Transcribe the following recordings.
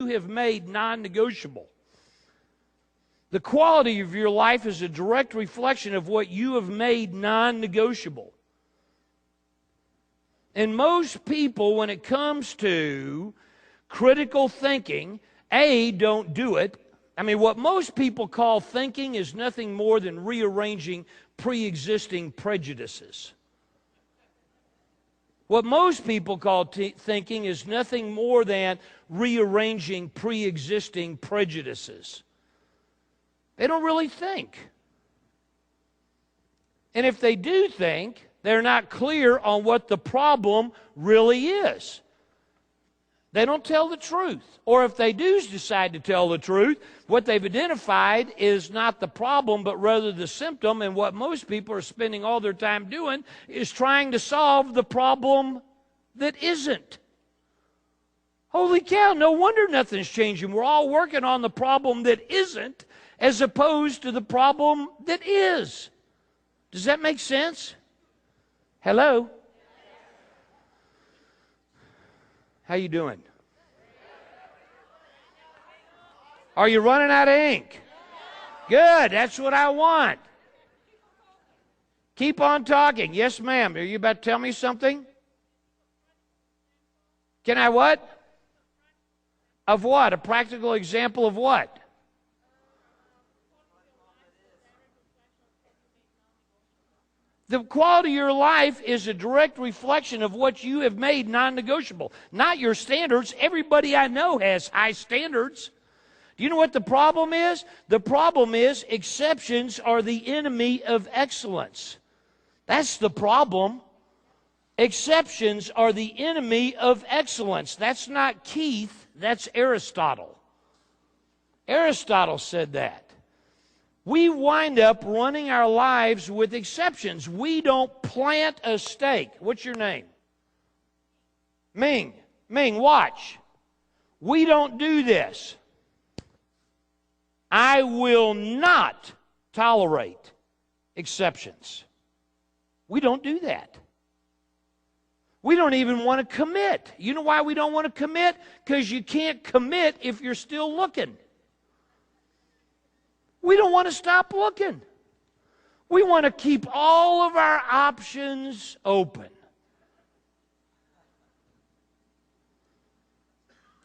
you have made non-negotiable. The quality of your life is a direct reflection of what you have made non-negotiable. And most people, when it comes to critical thinking, don't do it. I mean, what most people call thinking is nothing more than rearranging pre-existing prejudices. What most people call thinking is nothing more than rearranging pre-existing prejudices. They don't really think. And if they do think, they're not clear on what the problem really is. They don't tell the truth. Or if they do decide to tell the truth, what they've identified is not the problem, but rather the symptom. And what most people are spending all their time doing is trying to solve the problem that isn't. Holy cow, no wonder nothing's changing. We're all working on the problem that isn't as opposed to the problem that is. Does that make sense? Hello? How you doing? Are you running out of ink? Good, that's what I want. Keep on talking. Yes, ma'am. Are you about to tell me something? Can I what? Of what? A practical example of what? The quality of your life is a direct reflection of what you have made non-negotiable, not your standards. Everybody I know has high standards. Do you know what the problem is? The problem is exceptions are the enemy of excellence. That's the problem. Exceptions are the enemy of excellence. That's not Keith, that's Aristotle. Aristotle said that. We wind up running our lives with exceptions. We don't plant a stake. What's your name? Ming. Ming, watch. We don't do this. I will not tolerate exceptions. We don't do that. We don't even want to commit. You know why we don't want to commit? Because you can't commit if you're still looking. We don't want to stop looking. We want to keep all of our options open.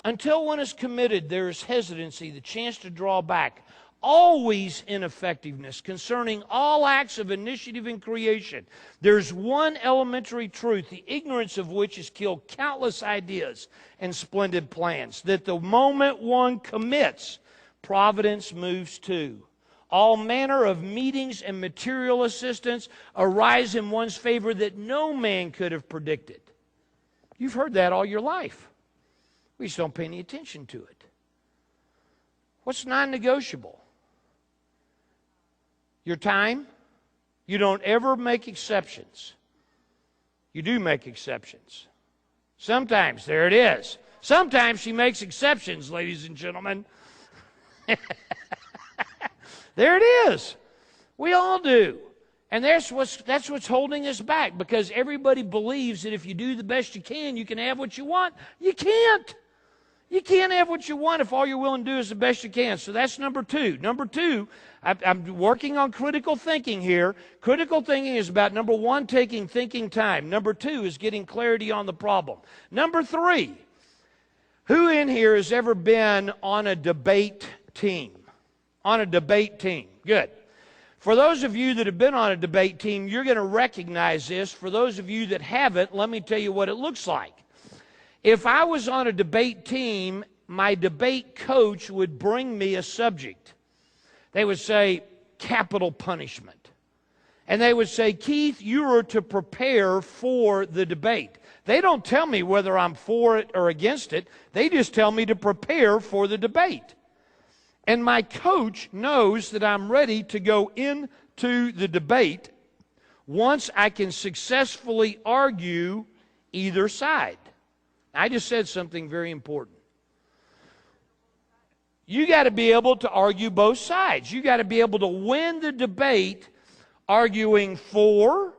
Until one is committed, there is hesitancy, the chance to draw back. Always ineffectiveness concerning all acts of initiative and creation. There's one elementary truth, the ignorance of which has killed countless ideas and splendid plans, that the moment one commits, providence moves too. All manner of meetings and material assistance arise in one's favor that no man could have predicted. You've heard that all your life. We just don't pay any attention to it. What's non-negotiable? Your time. You don't ever make exceptions. You do make exceptions. Sometimes, there it is. Sometimes she makes exceptions, ladies and gentlemen. There it is. We all do. And that's what's holding us back, because everybody believes that if you do the best you can have what you want. You can't. You can't have what you want if all you're willing to do is the best you can. So that's number two. Number two, I'm working on critical thinking here. Critical thinking is about, number one, taking thinking time. Number two is getting clarity on the problem. Number three, who in here has ever been on a debate team? On a debate team. Good. For those of you that have been on a debate team, you're going to recognize this. For those of you that haven't, let me tell you what it looks like. If I was on a debate team, my debate coach would bring me a subject. They would say, capital punishment. And they would say, Keith, you are to prepare for the debate. They don't tell me whether I'm for it or against it. They just tell me to prepare for the debate. And my coach knows that I'm ready to go into the debate once I can successfully argue either side. I just said something very important. You got to be able to argue both sides. You got to be able to win the debate arguing for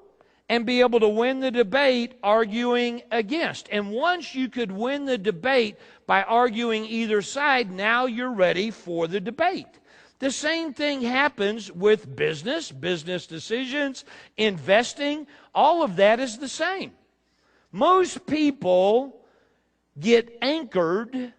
and be able to win the debate arguing against. And once you could win the debate by arguing either side, now you're ready for the debate. The same thing happens with business decisions, investing. All of that is the same. Most people get anchored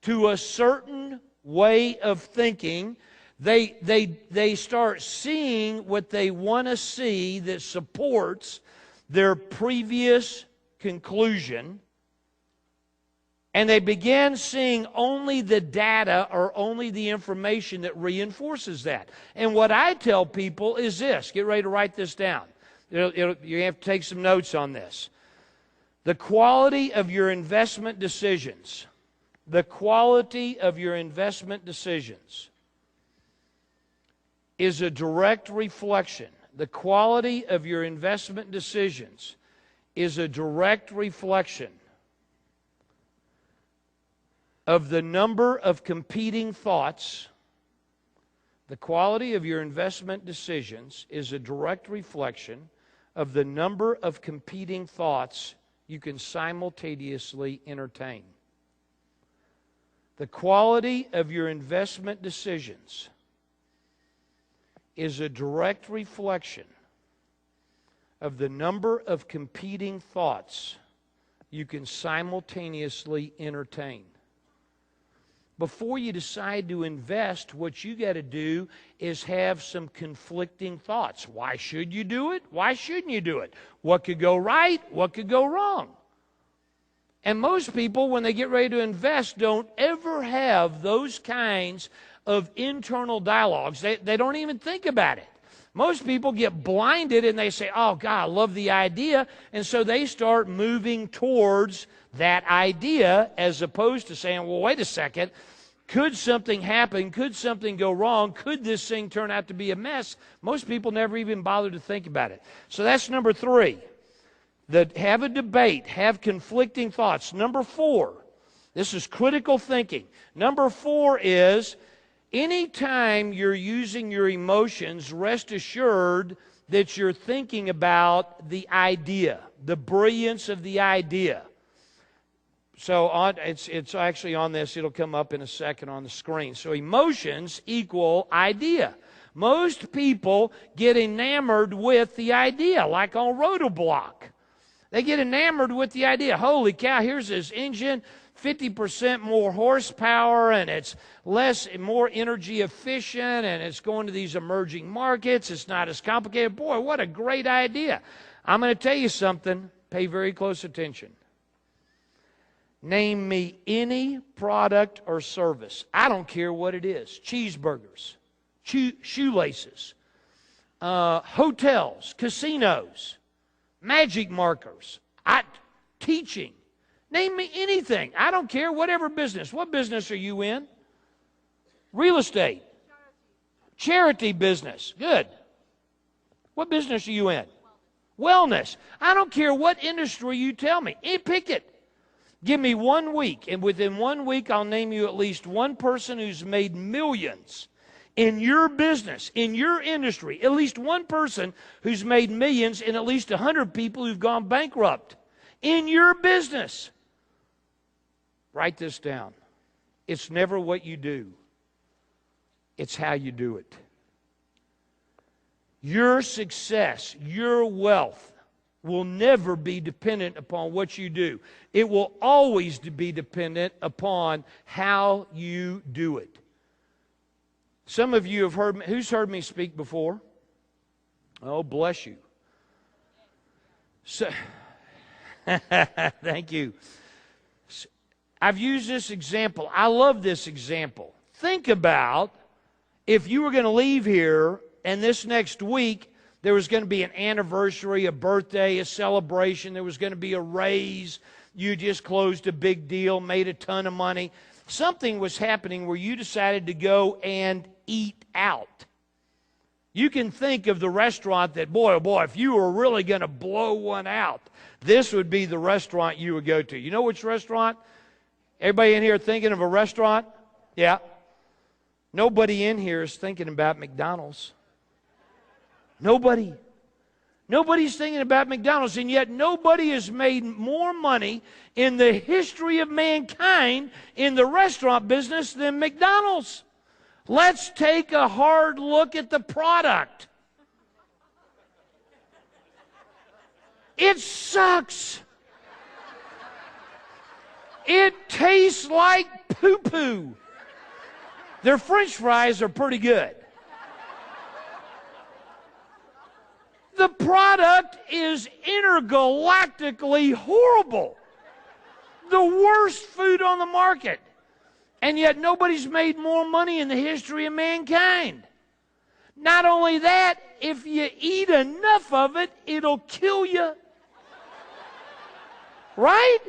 to a certain way of thinking. They start seeing what they want to see that supports their previous conclusion. And they begin seeing only the data or only the information that reinforces that. And what I tell people is this. Get ready to write this down. You have to take some notes on this. The quality of your investment decisions. The quality of your investment decisions is a direct reflection. The quality of your investment decisions is a direct reflection of the number of competing thoughts. The quality of your investment decisions is a direct reflection of the number of competing thoughts you can simultaneously entertain. The quality of your investment decisions is a direct reflection of the number of competing thoughts you can simultaneously entertain. Before you decide to invest, what you got to do is have some conflicting thoughts. Why should you do it? Why shouldn't you do it? What could go right? What could go wrong? And most people, when they get ready to invest, don't ever have those kinds of internal dialogues. They don't even think about it. Most people get blinded and they say, oh, God, I love the idea. And so they start moving towards that idea as opposed to saying, well, wait a second. Could something happen? Could something go wrong? Could this thing turn out to be a mess? Most people never even bother to think about it. So that's number 3. Have a debate. Have conflicting thoughts. Number 4, this is critical thinking. Number 4 is anytime you're using your emotions, rest assured that you're thinking about the idea, the brilliance of the idea. So it's actually on this. It'll come up in a second on the screen. So emotions equal idea. Most people get enamored with the idea, like on Rotoblock. They get enamored with the idea. Holy cow, here's this engine, 50% more horsepower, and it's more energy efficient, and it's going to these emerging markets. It's not as complicated. Boy, what a great idea. I'm going to tell you something. Pay very close attention. Name me any product or service. I don't care what it is. Cheeseburgers, shoelaces, hotels, casinos, magic markers, teaching. Name me anything. I don't care, whatever business. What business are you in? Real estate. Charity business. Good. What business are you in? Wellness. I don't care what industry you tell me. Pick it. Give me 1 week, and within 1 week, I'll name you at least one person who's made millions in your business, in your industry. At least one person who's made millions, and at least 100 people who've gone bankrupt in your business. Write this down. It's never what you do. It's how you do it. Your success, your wealth, will never be dependent upon what you do. It will always be dependent upon how you do it. Some of you have heard me. Who's heard me speak before? Oh, bless you. So, thank you. I've used this example. I love this example. Think about if you were going to leave here and this next week there was going to be an anniversary, a birthday, a celebration. There was going to be a raise. You just closed a big deal, made a ton of money. Something was happening where you decided to go and eat out. You can think of the restaurant that, boy, oh boy, if you were really going to blow one out, this would be the restaurant you would go to. You know which restaurant? Everybody in here thinking of a restaurant? Yeah. Nobody in here is thinking about McDonald's. Nobody. Nobody's thinking about McDonald's, and yet nobody has made more money in the history of mankind in the restaurant business than McDonald's. Let's take a hard look at the product. It sucks. It tastes like poo-poo. Their French fries are pretty good. The product is intergalactically horrible. The worst food on the market. And yet nobody's made more money in the history of mankind. Not only that, if you eat enough of it, it'll kill you. Right?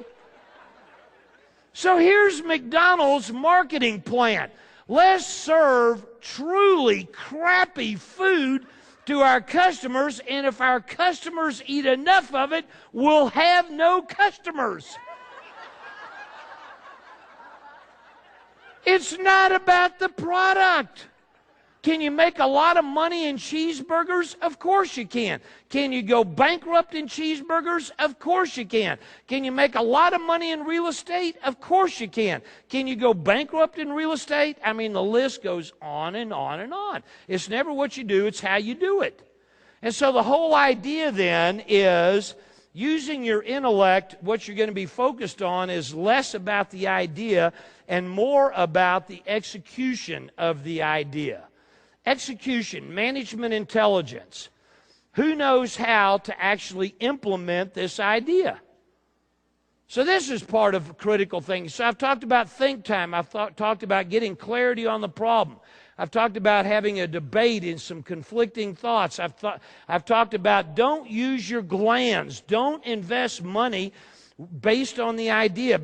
So here's McDonald's marketing plan. Let's serve truly crappy food to our customers, and if our customers eat enough of it, we'll have no customers. It's not about the product. Can you make a lot of money in cheeseburgers? Of course you can. Can you go bankrupt in cheeseburgers? Of course you can. Can you make a lot of money in real estate? Of course you can. Can you go bankrupt in real estate? I mean, the list goes on and on and on. It's never what you do, it's how you do it. And so the whole idea then is using your intellect. What you're going to be focused on is less about the idea and more about the execution of the idea. Execution, management intelligence. Who knows how to actually implement this idea? So this is part of critical thinking. So I've talked about think time. I've talked about getting clarity on the problem. I've talked about having a debate and some conflicting thoughts. I've talked about don't use your glands. Don't invest money based on the idea.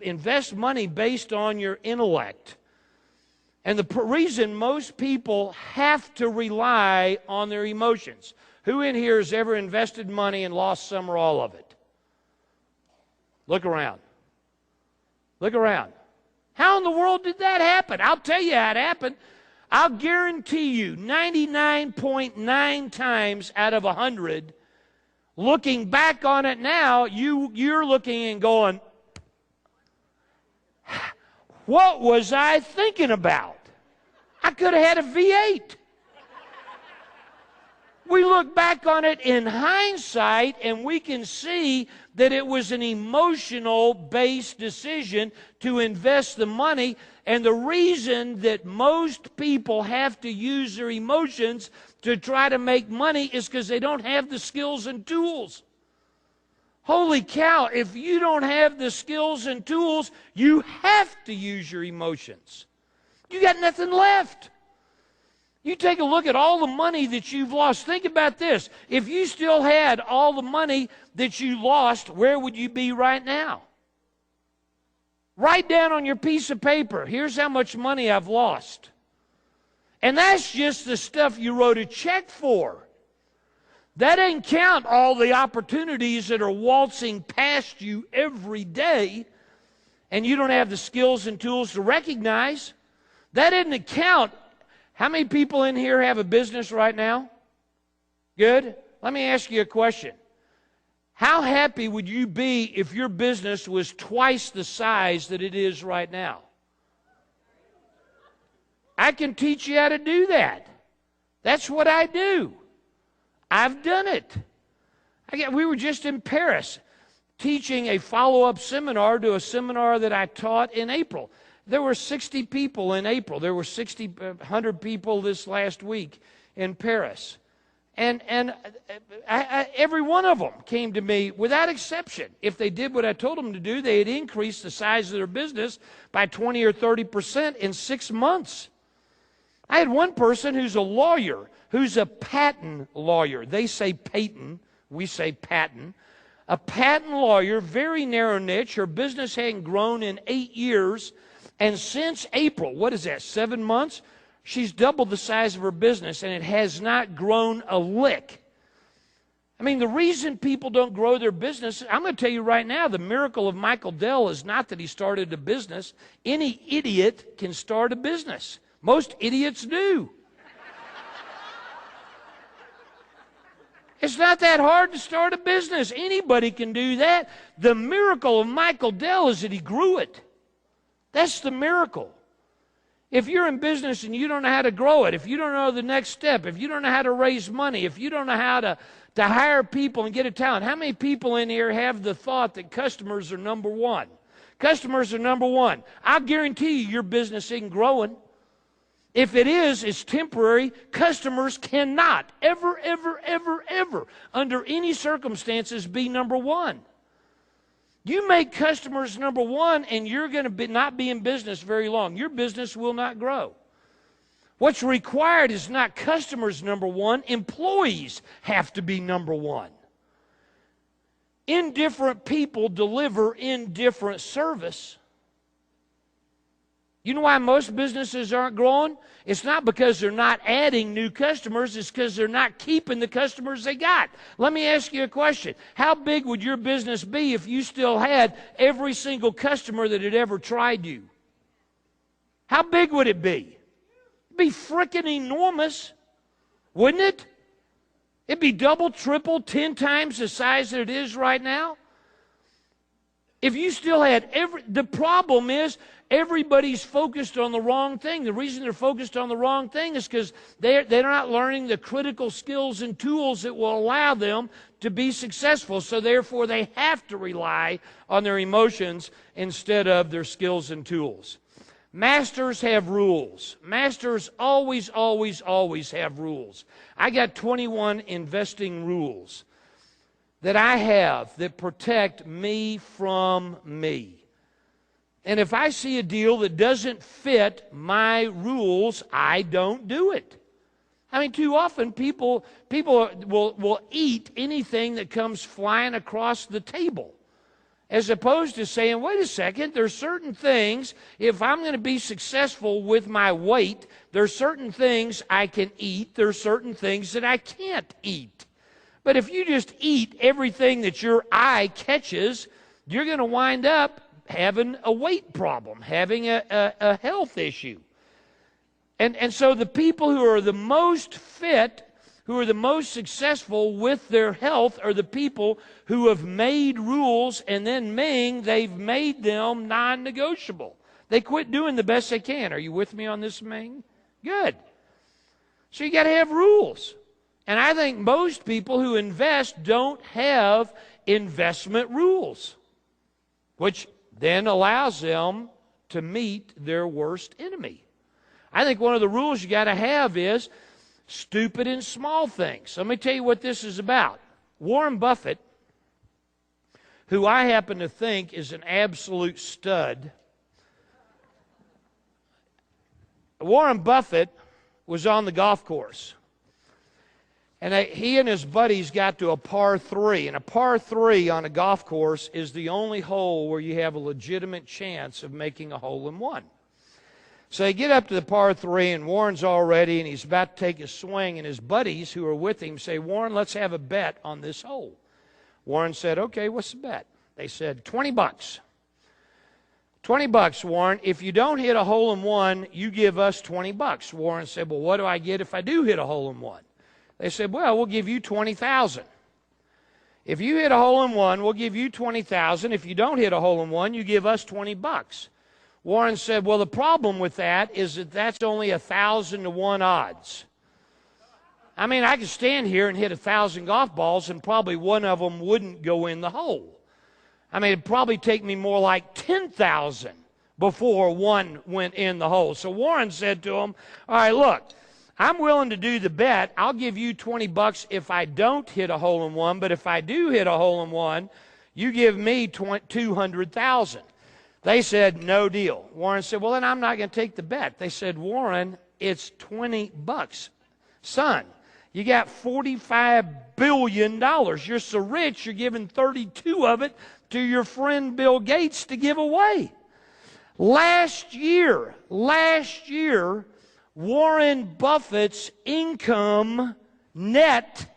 Invest money based on your intellect. And the reason most people have to rely on their emotions. Who in here has ever invested money and lost some or all of it? Look around. Look around. How in the world did that happen? I'll tell you how it happened. I'll guarantee you 99.9 times out of 100, looking back on it now, you're looking and going, what was I thinking about? I could have had a V8. We look back on it in hindsight and we can see that it was an emotional-based decision to invest the money. And the reason that most people have to use their emotions to try to make money is because they don't have the skills and tools. Holy cow, if you don't have the skills and tools, you have to use your emotions. You got nothing left. You take a look at all the money that you've lost. Think about this. If you still had all the money that you lost, where would you be right now? Write down on your piece of paper, here's how much money I've lost. And that's just the stuff you wrote a check for. That ain't count all the opportunities that are waltzing past you every day and you don't have the skills and tools to recognize. That didn't count. How many people in here have a business right now? Good. Let me ask you a question. How happy would you be if your business was twice the size that it is right now? I can teach you how to do that. That's what I do. I've done it. We were just in Paris teaching a follow-up seminar to a seminar that I taught in April. There were 60 people in April. There were 100 people this last week in Paris. And every one of them came to me without exception. If they did what I told them to do, they had increased the size of their business by 20 or 30% in 6 months. I had one person who's a lawyer, who's a patent lawyer. They say patent, we say patent. A patent lawyer, very narrow niche. Her business hadn't grown in 8 years. And since April, what is that, 7 months? She's doubled the size of her business, and it has not grown a lick. I mean, the reason people don't grow their business, I'm going to tell you right now, the miracle of Michael Dell is not that he started a business. Any idiot can start a business. Most idiots do. It's not that hard to start a business. Anybody can do that. The miracle of Michael Dell is that he grew it. That's the miracle. If you're in business and you don't know how to grow it, if you don't know the next step, if you don't know how to raise money, if you don't know how to hire people and get a talent, how many people in here have the thought that customers are number one? Customers are number one. I'll guarantee you your business isn't growing. If it is, it's temporary. Customers cannot ever, ever, ever, ever, under any circumstances, be number one. You make customers number one, and you're going to not be in business very long. Your business will not grow. What's required is not customers number one. Employees have to be number one. Indifferent people deliver indifferent service. You know why most businesses aren't growing? It's not because they're not adding new customers. It's because they're not keeping the customers they got. Let me ask you a question. How big would your business be if you still had every single customer that had ever tried you? How big would it be? It'd be freaking enormous, wouldn't it? It'd be double, triple, 10 times the size that it is right now. If you still had the problem is everybody's focused on the wrong thing. The reason they're focused on the wrong thing is because they're not learning the critical skills and tools that will allow them to be successful. So therefore, they have to rely on their emotions instead of their skills and tools. Masters have rules. Masters always, always, always have rules. I got 21 investing rules that I have that protect me from me. And if I see a deal that doesn't fit my rules, I don't do it. I mean, too often people will eat anything that comes flying across the table, as opposed to saying, wait a second, there's certain things, if I'm going to be successful with my weight, there's certain things I can eat, there's certain things that I can't eat. But if you just eat everything that your eye catches, you're going to wind up having a weight problem, having a health issue. And so the people who are the most fit, who are the most successful with their health, are the people who have made rules, and then they've made them non-negotiable. They quit doing the best they can. Are you with me on this, Ming? Good. So you got to have rules. And I think most people who invest don't have investment rules, which then allows them to meet their worst enemy. I think one of the rules you got to have is stupid and small things. Let me tell you what this is about. Warren Buffett, who I happen to think is an absolute stud. Warren Buffett was on the golf course. And he and his buddies got to a par 3. And a par 3 on a golf course is the only hole where you have a legitimate chance of making a hole-in-one. So they get up to the par 3, and Warren's all ready, and he's about to take a swing. And his buddies who are with him say, Warren, let's have a bet on this hole. Warren said, okay, what's the bet? They said, $20. $20, Warren. If you don't hit a hole-in-one, you give us $20. Warren said, well, what do I get if I do hit a hole-in-one? They said, well, we'll give you $20,000. If you hit a hole-in-one, we'll give you $20,000. If you don't hit a hole-in-one, you give us $20. Warren said, well, the problem with that is that that's only 1,000 to 1 odds. I mean, I could stand here and hit 1,000 golf balls, and probably one of them wouldn't go in the hole. I mean, it'd probably take me more like 10,000 before one went in the hole. So Warren said to him, all right, look, I'm willing to do the bet. I'll give you $20 if I don't hit a hole-in-one, but if I do hit a hole-in-one, you give me $200,000. They said, no deal. Warren said, well, then I'm not going to take the bet. They said, Warren, it's $20. Son, you got $45 billion. You're so rich, you're giving 32 of it to your friend Bill Gates to give away. Last year, Warren Buffett's income net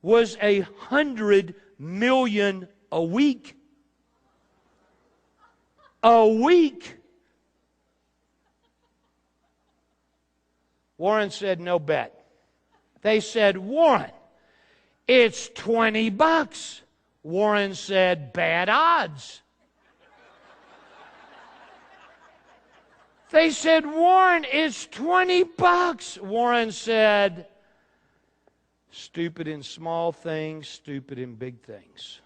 was $100 million a week. A week. Warren said, no bet. They said, Warren, It's $20. Warren said, bad odds. They said, Warren, it's $20. Warren said, stupid in small things, stupid in big things.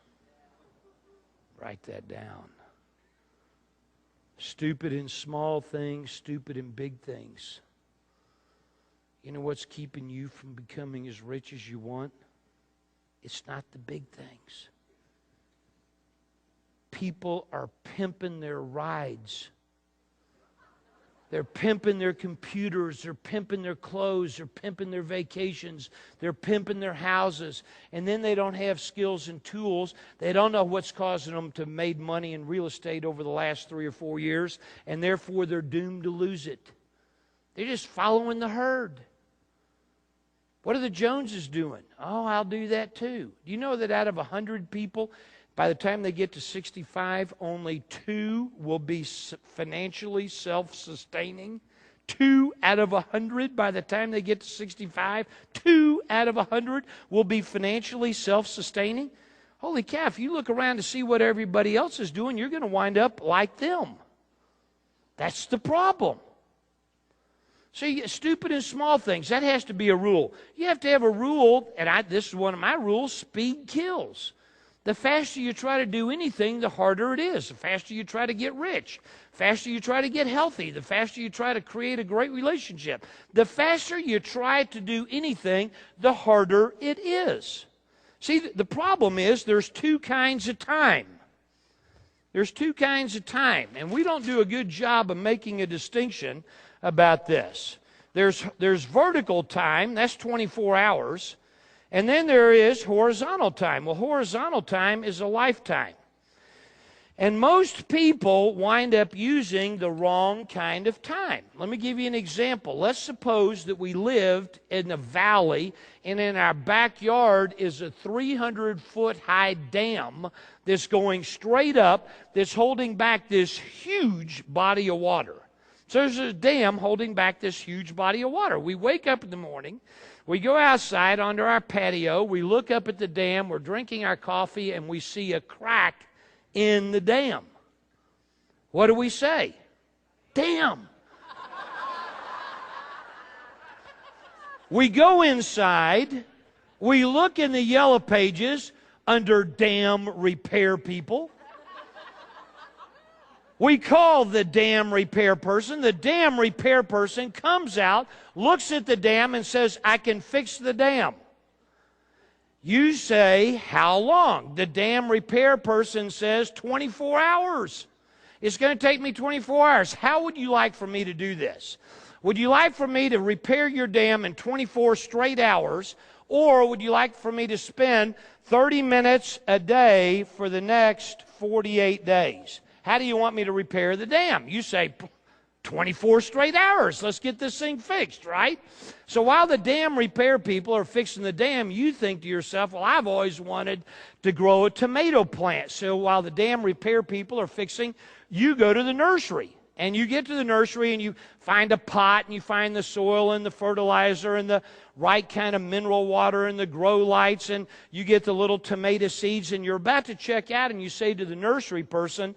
Write that down. Stupid in small things, stupid in big things. You know what's keeping you from becoming as rich as you want? It's not the big things. People are pimping their rides. They're pimping their computers. They're pimping their clothes. They're pimping their vacations. They're pimping their houses. And then they don't have skills and tools. They don't know what's causing them to make money in real estate over the last 3 or 4 years. And therefore, they're doomed to lose it. They're just following the herd. What are the Joneses doing? Oh, I'll do that too. Do you know that out of 100 people, by the time they get to 65, only 2 will be financially self-sustaining? 2 out of 100 by the time they get to 65, 2 out of 100 will be financially self-sustaining? Holy cow, if you look around to see what everybody else is doing, you're going to wind up like them. That's the problem. See, stupid and small things, that has to be a rule. You have to have a rule, and this is one of my rules, speed kills. The faster you try to do anything, the harder it is. The faster you try to get rich, the faster you try to get healthy, the faster you try to create a great relationship. The faster you try to do anything, the harder it is. See, the problem is there's 2 kinds of time. There's 2 kinds of time, and we don't do a good job of making a distinction about this. There's vertical time, that's 24 hours. And then there is horizontal time. Well, horizontal time is a lifetime. And most people wind up using the wrong kind of time. Let me give you an example. Let's suppose that we lived in a valley, and in our backyard is a 300-foot high dam that's going straight up, that's holding back this huge body of water. So there's a dam holding back this huge body of water. We wake up in the morning, we go outside onto our patio, we look up at the dam, we're drinking our coffee, and we see a crack in the dam. What do we say? Dam. We go inside, we look in the yellow pages under dam repair people. We call the dam repair person. The dam repair person comes out, looks at the dam, and says, I can fix the dam. You say, how long? The dam repair person says, 24 hours. It's going to take me 24 hours. How would you like for me to do this? Would you like for me to repair your dam in 24 straight hours, or would you like for me to spend 30 minutes a day for the next 48 days? How do you want me to repair the dam? You say, 24 straight hours. Let's get this thing fixed, right? So while the dam repair people are fixing the dam, you think to yourself, well, I've always wanted to grow a tomato plant. So while the dam repair people are fixing, you go to the nursery. And you get to the nursery and you find a pot and you find the soil and the fertilizer and the right kind of mineral water and the grow lights, and you get the little tomato seeds, and you're about to check out, and you say to the nursery person,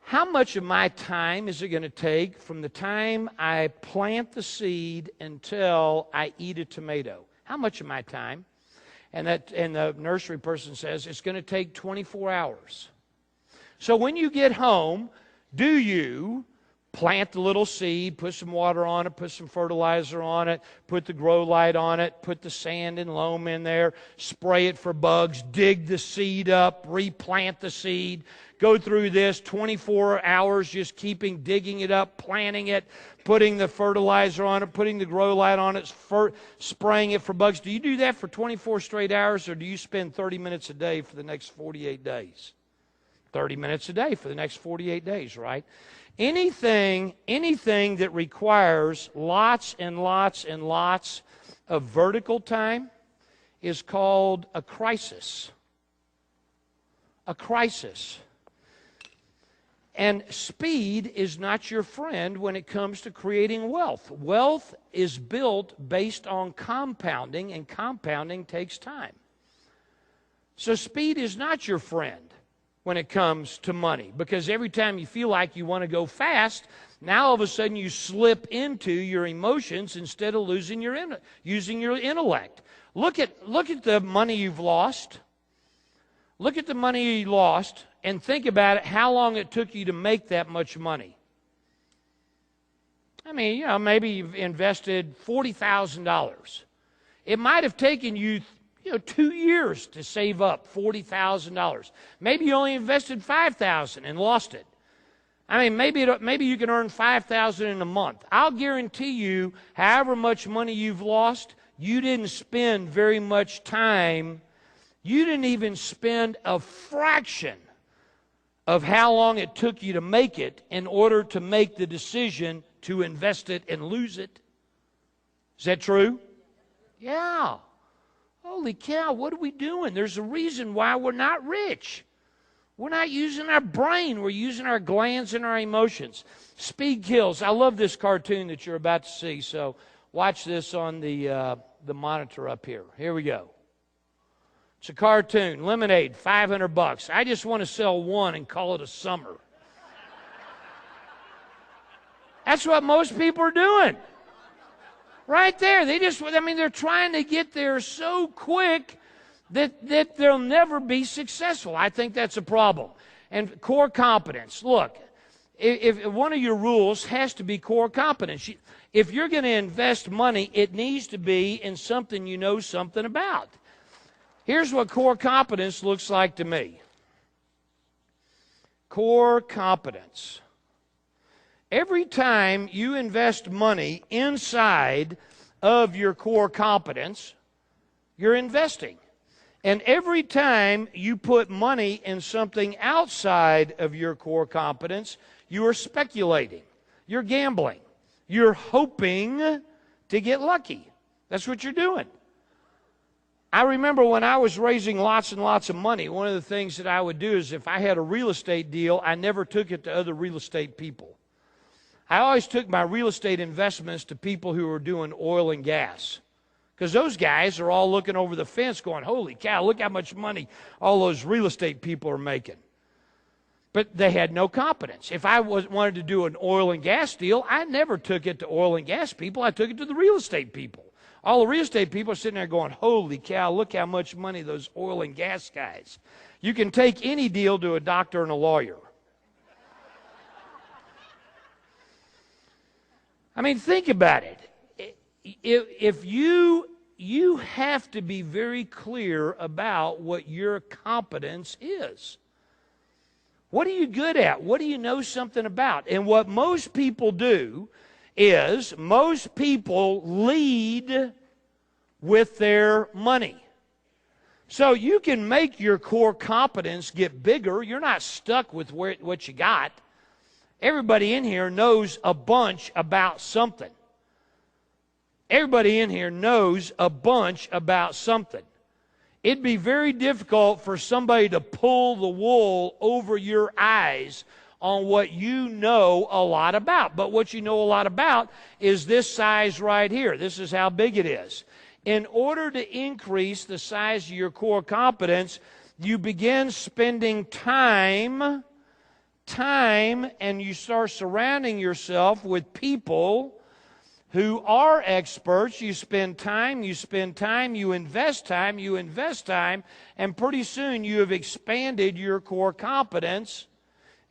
how much of my time is it going to take from the time I plant the seed until I eat a tomato? How much of my time? And the nursery person says, it's going to take 24 hours. So when you get home, do you plant the little seed, put some water on it, put some fertilizer on it, put the grow light on it, put the sand and loam in there, spray it for bugs, dig the seed up, replant the seed, go through this 24 hours just digging it up, planting it, putting the fertilizer on it, putting the grow light on it, spraying it for bugs? Do you do that for 24 straight hours, or do you spend 30 minutes a day for the next 48 days? 30 minutes a day for the next 48 days, right? Anything that requires lots and lots and lots of vertical time is called a crisis. A crisis. And speed is not your friend when it comes to creating wealth. Wealth is built based on compounding, and compounding takes time. So speed is not your friend when it comes to money, because every time you feel like you want to go fast, now all of a sudden you slip into your emotions instead of using your intellect. Look at the money you've lost. Look at the money you lost and think about it, how long it took you to make that much money. I mean, maybe you've invested $40,000. It might have taken you 2 years to save up $40,000. Maybe you only invested $5,000 and lost it. I mean, maybe you can earn $5,000 in a month. I'll guarantee you, however much money you've lost, you didn't spend very much time. You didn't even spend a fraction of how long it took you to make it in order to make the decision to invest it and lose it. Is that true? Yeah. Holy cow, what are we doing? There's a reason why we're not rich. We're not using our brain. We're using our glands and our emotions. Speed kills. I love this cartoon that you're about to see, so watch this on the monitor up here. Here we go. It's a cartoon. Lemonade, $500. I just want to sell one and call it a summer. That's what most people are doing. Right there. They're trying to get there so quick that they'll never be successful. I think that's a problem. And core competence. Look, if one of your rules has to be core competence. If you're going to invest money, it needs to be in something you know something about. Here's what core competence looks like to me. Core competence. Every time you invest money inside of your core competence, you're investing. And every time you put money in something outside of your core competence, you are speculating. You're gambling. You're hoping to get lucky. That's what you're doing. I remember when I was raising lots and lots of money, one of the things that I would do is if I had a real estate deal, I never took it to other real estate people. I always took my real estate investments to people who were doing oil and gas. Because those guys are all looking over the fence going, holy cow, look how much money all those real estate people are making. But they had no competence. If I wanted to do an oil and gas deal, I never took it to oil and gas people. I took it to the real estate people. All the real estate people are sitting there going, holy cow, look how much money those oil and gas guys. You can take any deal to a doctor and a lawyer. I mean, think about it. If you have to be very clear about what your competence is. What are you good at? What do you know something about? And what most people do is most people lead with their money. So you can make your core competence get bigger. You're not stuck with what you got. Everybody in here knows a bunch about something. Everybody in here knows a bunch about something. It'd be very difficult for somebody to pull the wool over your eyes on what you know a lot about. But what you know a lot about is this size right here. This is how big it is. In order to increase the size of your core competence, you begin spending time, and you start surrounding yourself with people who are experts. You spend time, you invest time, and pretty soon you have expanded your core competence,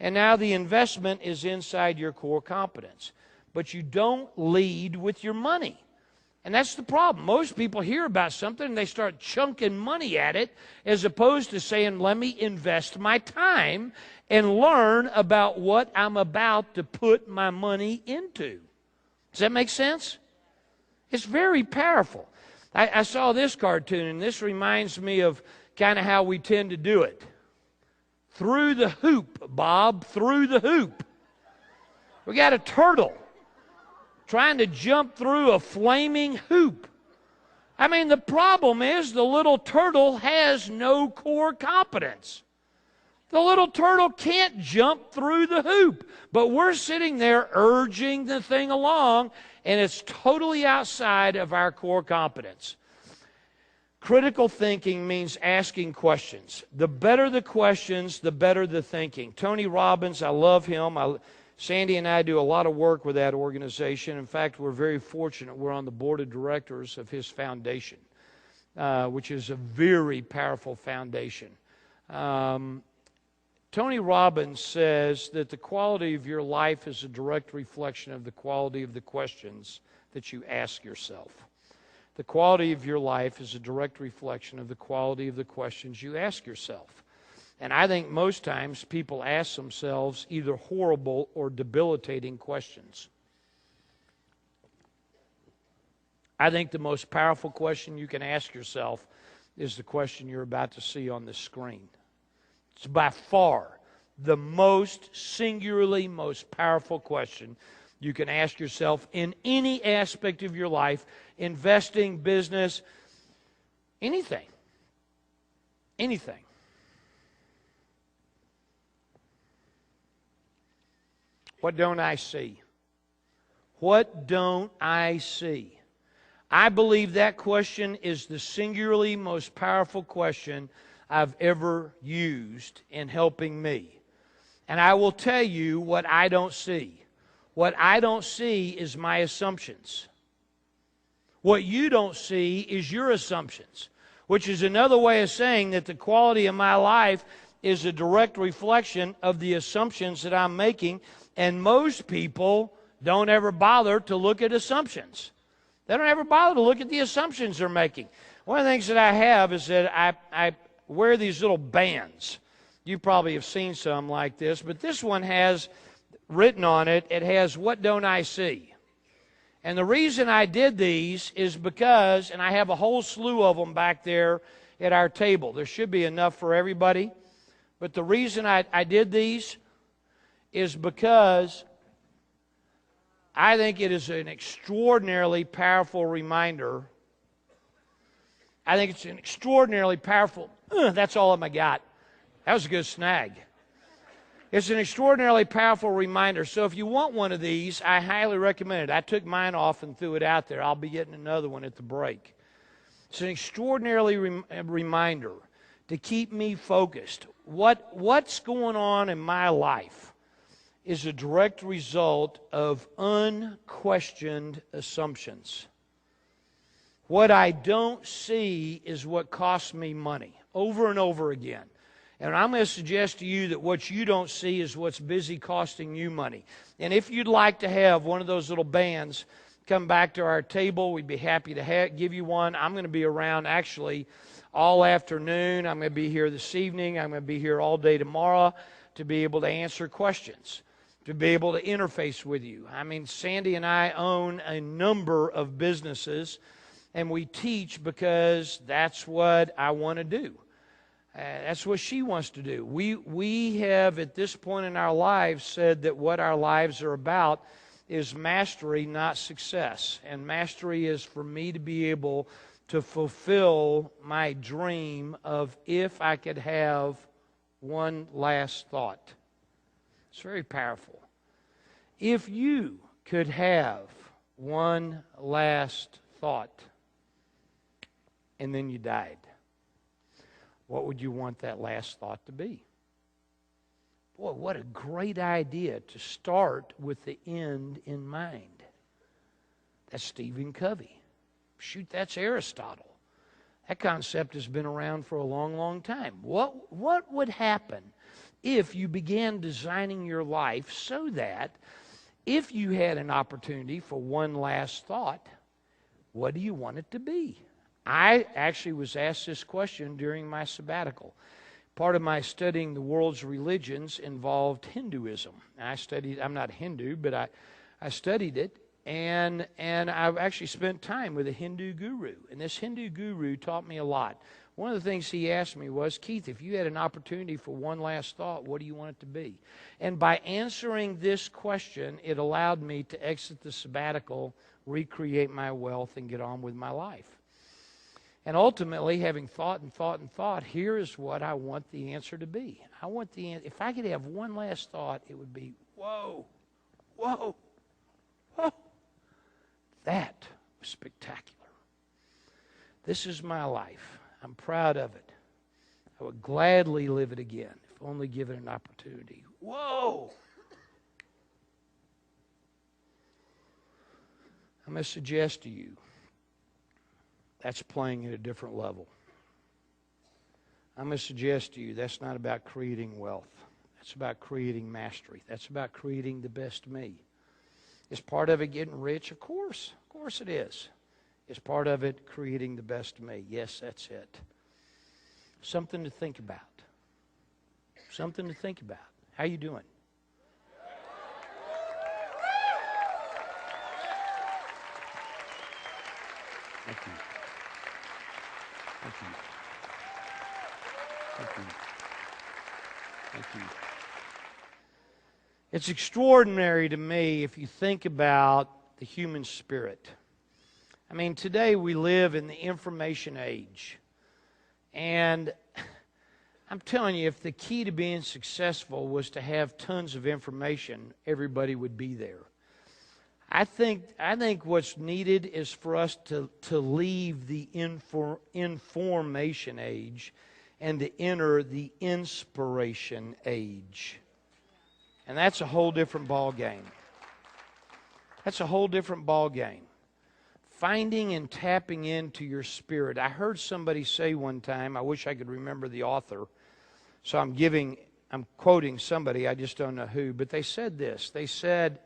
and now the investment is inside your core competence. But you don't lead with your money. And that's the problem. Most people hear about something and they start chunking money at it as opposed to saying, let me invest my time and learn about what I'm about to put my money into. Does that make sense? It's very powerful. I saw this cartoon, and this reminds me of kind of how we tend to do it. Through the hoop, Bob, through the hoop. We got a turtle trying to jump through a flaming hoop. I mean, the problem is the little turtle has no core competence. The little turtle can't jump through the hoop. But we're sitting there urging the thing along, and it's totally outside of our core competence. Critical thinking means asking questions. The better the questions, the better the thinking. Tony Robbins, I love him. Sandy and I do a lot of work with that organization. In fact, we're very fortunate. We're on the board of directors of his foundation, which is a very powerful foundation. Tony Robbins says that the quality of your life is a direct reflection of the quality of the questions that you ask yourself. The quality of your life is a direct reflection of the quality of the questions you ask yourself. And I think most times people ask themselves either horrible or debilitating questions. I think the most powerful question you can ask yourself is the question you're about to see on the screen. It's by far the most singularly most powerful question you can ask yourself in any aspect of your life, investing, business, anything. Anything. What don't I see? What don't I see? I believe that question is the singularly most powerful question I've ever used in helping me. And I will tell you what I don't see. What I don't see is my assumptions. What you don't see is your assumptions, which is another way of saying that the quality of my life is a direct reflection of the assumptions that I'm making, and most people don't ever bother to look at assumptions. They don't ever bother to look at the assumptions they're making. One of the things that I have is that I wear these little bands. You probably have seen some like this, but this one has written on it, it has, "What don't I see?" And the reason I did these is because, and I have a whole slew of them back there at our table. There should be enough for everybody. But the reason I did these is because I think it is an extraordinarily powerful reminder. I think it's an extraordinarily powerful, that's all I got. That was a good snag. It's an extraordinarily powerful reminder. So if you want one of these, I highly recommend it. I took mine off and threw it out there. I'll be getting another one at the break. It's an extraordinarily reminder to keep me focused. What's going on in my life is a direct result of unquestioned assumptions. What I don't see is what costs me money over and over again. And I'm going to suggest to you that what you don't see is what's busy costing you money. And if you'd like to have one of those little bands, come back to our table. We'd be happy to give you one. I'm going to be around actually all afternoon. I'm going to be here this evening. I'm going to be here all day tomorrow to be able to answer questions, to be able to interface with you. I mean, Sandy and I own a number of businesses, and we teach because that's what I want to do. That's what she wants to do. We have, at this point in our lives, said that what our lives are about is mastery, not success. And mastery is for me to be able to fulfill my dream of if I could have one last thought. It's very powerful. If you could have one last thought and then you died, what would you want that last thought to be? Boy, what a great idea to start with the end in mind. That's Stephen Covey. Shoot, that's Aristotle. That concept has been around for a long, long time. What would happen if you began designing your life so that if you had an opportunity for one last thought, what do you want it to be? I actually was asked this question during my sabbatical. Part of my studying the world's religions involved Hinduism. I'm not Hindu, but I studied it, and I've actually spent time with a Hindu guru. And this Hindu guru taught me a lot. One of the things he asked me was, Keith, if you had an opportunity for one last thought, what do you want it to be? And by answering this question, it allowed me to exit the sabbatical, recreate my wealth, and get on with my life. And ultimately, having thought and thought and thought, here is what I want the answer to be. If I could have one last thought, it would be, whoa, whoa, whoa. That was spectacular. This is my life. I'm proud of it. I would gladly live it again, if only given an opportunity. Whoa! I'm going to suggest to you, that's playing at a different level. I'm going to suggest to you, that's not about creating wealth. That's about creating mastery. That's about creating the best me. Is part of it getting rich? Of course. Of course it is. Is part of it creating the best me? Yes, that's it. Something to think about. Something to think about. How you doing? Thank you. Thank you. Thank you. Thank you. It's extraordinary to me if you think about the human spirit. I mean, today we live in the information age. And I'm telling you, if the key to being successful was to have tons of information, everybody would be there. I think what's needed is for us to leave the information age and to enter the inspiration age. And that's a whole different ball game. That's a whole different ball game. Finding and tapping into your spirit. I heard somebody say one time, I wish I could remember the author, so I'm quoting somebody, I just don't know who, but they said this. They said,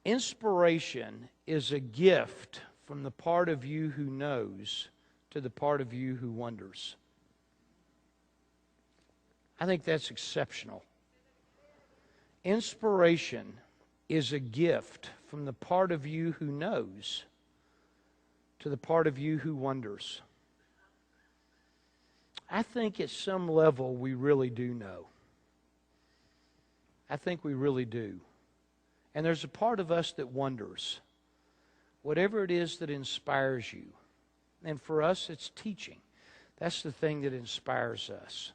inspiration is a gift from the part of you who knows to the part of you who wonders. I think that's exceptional. Inspiration is a gift from the part of you who knows to the part of you who wonders. I think at some level we really do know. I think we really do. And there's a part of us that wonders. Whatever it is that inspires you. And for us, it's teaching. That's the thing that inspires us.